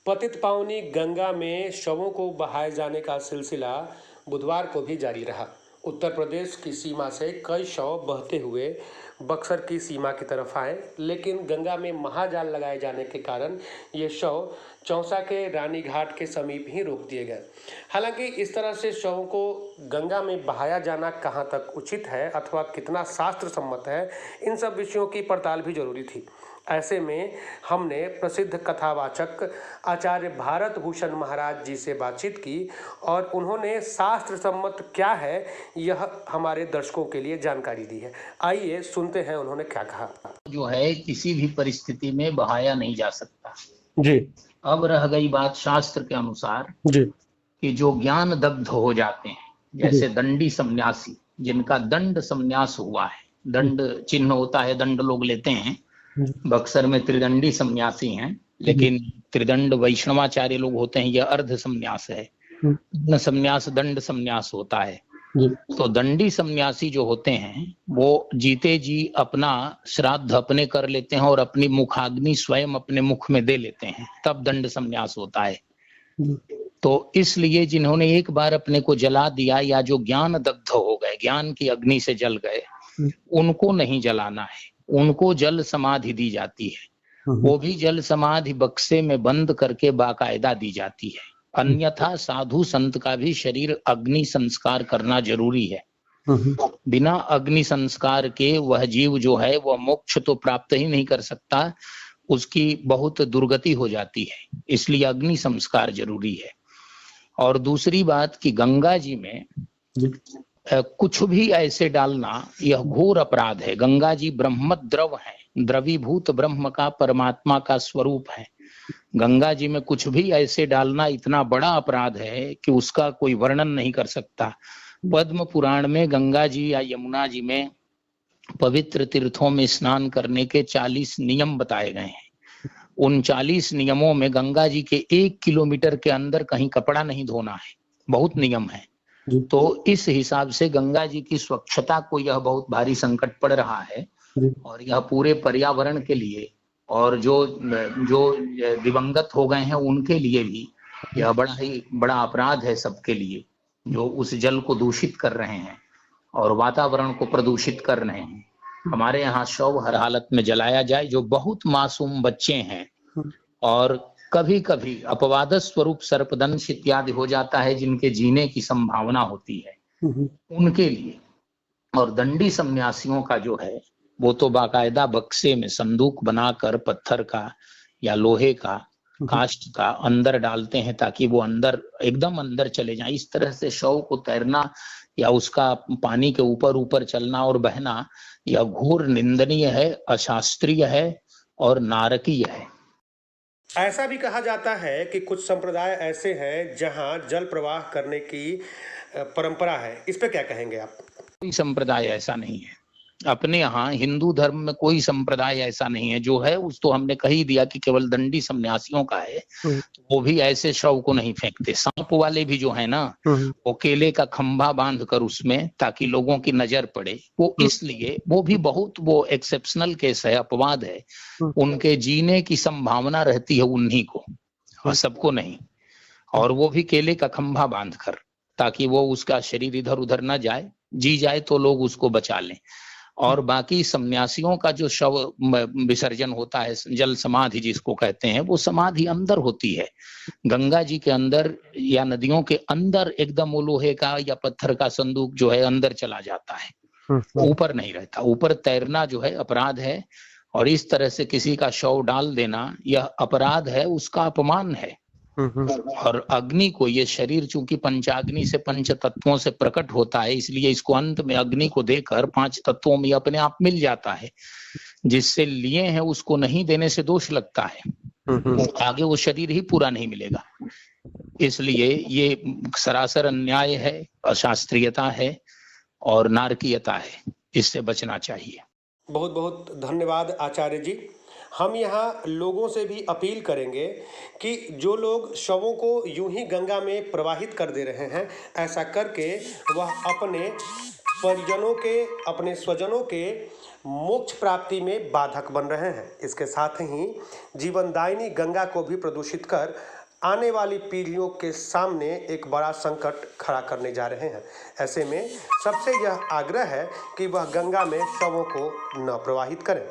पतित पावनी गंगा में शवों को बहाए जाने का सिलसिला बुधवार को भी जारी रहा। उत्तर प्रदेश की सीमा से कई शव बहते हुए बक्सर की सीमा की तरफ आए, लेकिन गंगा में महाजाल लगाए जाने के कारण ये शव चौसा के रानी घाट के समीप ही रोक दिए गए। हालांकि इस तरह से शवों को गंगा में बहाया जाना कहाँ तक उचित है अथवा कितना शास्त्र सम्मत है, इन सब विषयों की पड़ताल भी जरूरी थी। ऐसे में हमने प्रसिद्ध कथावाचक आचार्य भारत भूषण महाराज जी से बातचीत की और उन्होंने शास्त्र सम्मत क्या है यह हमारे दर्शकों के लिए जानकारी दी है। आइए सुनते हैं उन्होंने क्या कहा। जो है किसी भी परिस्थिति में बहाया नहीं जा सकता जी। अब रह गई बात शास्त्र के अनुसार जी। कि जो ज्ञान दग्ध हो जाते हैं, जैसे दंडी सन्यासी जिनका दंड सन्यास हुआ है, दंड चिन्ह होता है, दंड लोग लेते हैं। बक्सर में त्रिदंडी सन्यासी हैं, लेकिन त्रिदंड वैष्णवाचार्य लोग होते हैं, यह अर्ध सन्यास है। सन्यास दंड सन्यास होता है। तो दंडी सन्यासी जो होते हैं वो जीते जी अपना श्राद्ध अपने कर लेते हैं और अपनी मुखाग्नि स्वयं अपने मुख में दे लेते हैं, तब दंड सन्यास होता है। तो इसलिए जिन्होंने एक बार अपने को जला दिया या जो ज्ञान दग्ध हो गए, ज्ञान की अग्नि से जल गए, उनको नहीं जलाना है, उनको जल समाधि दी जाती है। वो भी जल समाधि बक्से में बंद करके बाकायदा दी जाती है। अन्यथा साधु संत का भी शरीर अग्नि संस्कार करना जरूरी है। बिना अग्नि संस्कार के वह जीव जो है वह मोक्ष तो प्राप्त ही नहीं कर सकता, उसकी बहुत दुर्गति हो जाती है, इसलिए अग्नि संस्कार जरूरी है। और दूसरी बात कि गंगा जी में कुछ भी ऐसे डालना यह घोर अपराध है। गंगा जी ब्रह्म द्रव है, द्रवीभूत ब्रह्म का, परमात्मा का स्वरूप है। गंगा जी में कुछ भी ऐसे डालना इतना बड़ा अपराध है कि उसका कोई वर्णन नहीं कर सकता। पद्म पुराण में गंगा जी या यमुना जी में पवित्र तीर्थों में स्नान करने के 40 नियम बताए गए हैं। उन 40 नियमों में गंगा जी के 1 किलोमीटर के अंदर कहीं कपड़ा नहीं धोना है, बहुत नियम है। तो इस हिसाब से गंगा जी की स्वच्छता को यह बहुत भारी संकट पड़ रहा है और यह पूरे पर्यावरण के लिए और जो जो दिवंगत हो गए हैं उनके लिए भी यह बड़ा अपराध है, सबके लिए जो उस जल को दूषित कर रहे हैं और वातावरण को प्रदूषित कर रहे हैं। हमारे यहाँ शव हर हालत में जलाया जाए, जो बहुत मासूम बच्चे हैं और कभी कभी अपवाद स्वरूप सर्पदंश इत्यादि हो जाता है, जिनके जीने की संभावना होती है, उनके लिए। और दंडी सन्यासियों का जो है वो तो बाकायदा बक्से में संदूक बनाकर पत्थर का या लोहे का, काष्ठ का अंदर डालते हैं ताकि वो अंदर एकदम अंदर चले जाए। इस तरह से शव को तैरना या उसका पानी के ऊपर ऊपर चलना और बहना यह घोर निंदनीय है, अशास्त्रीय है और नारकीय है। ऐसा भी कहा जाता है कि कुछ संप्रदाय ऐसे हैं जहां जल प्रवाह करने की परंपरा है, इस पे क्या कहेंगे आप? कोई संप्रदाय ऐसा नहीं है। अपने यहाँ हिंदू धर्म में कोई संप्रदाय ऐसा नहीं है। जो है उस तो हमने कही दिया कि केवल दंडी सन्यासियों का है। वो भी ऐसे शव को नहीं फेंकते। सांप वाले भी जो है ना, वो केले का खंभा बांध कर उसमें, ताकि लोगों की नजर पड़े, वो इसलिए वो भी बहुत वो एक्सेप्शनल केस है, अपवाद है। उनके जीने की संभावना रहती है उन्हीं को और सबको नहीं। और वो भी केले का खंभा बांध कर, ताकि वो उसका शरीर इधर उधर न जाए, जी जाए तो लोग उसको बचा लें। और बाकी सन्यासियों का जो शव विसर्जन होता है, जल समाधि जिसको कहते हैं, वो समाधि अंदर होती है, गंगा जी के अंदर या नदियों के अंदर। एकदम वो लोहे का या पत्थर का संदूक जो है अंदर चला जाता है, ऊपर नहीं रहता। ऊपर तैरना जो है अपराध है और इस तरह से किसी का शव डाल देना यह अपराध है, उसका अपमान है। और अग्नि को, ये शरीर चूंकि पंचाग्नि से, पंच तत्वों से प्रकट होता है, इसलिए इसको अंत में अग्नि को देकर 5 तत्वों में अपने आप मिल जाता है। जिससे लिए हैं उसको नहीं देने से दोष लगता है, आगे वो शरीर ही पूरा नहीं मिलेगा। इसलिए ये सरासर अन्याय है, अशास्त्रीयता है और नारकीयता है, इससे बचना चाहिए। बहुत बहुत धन्यवाद आचार्य जी। हम यहाँ लोगों से भी अपील करेंगे कि जो लोग शवों को यूं ही गंगा में प्रवाहित कर दे रहे हैं, ऐसा करके वह अपने परिजनों के, अपने स्वजनों के मोक्ष प्राप्ति में बाधक बन रहे हैं। इसके साथ ही जीवनदायिनी गंगा को भी प्रदूषित कर आने वाली पीढ़ियों के सामने एक बड़ा संकट खड़ा करने जा रहे हैं। ऐसे में सबसे यह आग्रह है कि वह गंगा में शवों को न प्रवाहित करें।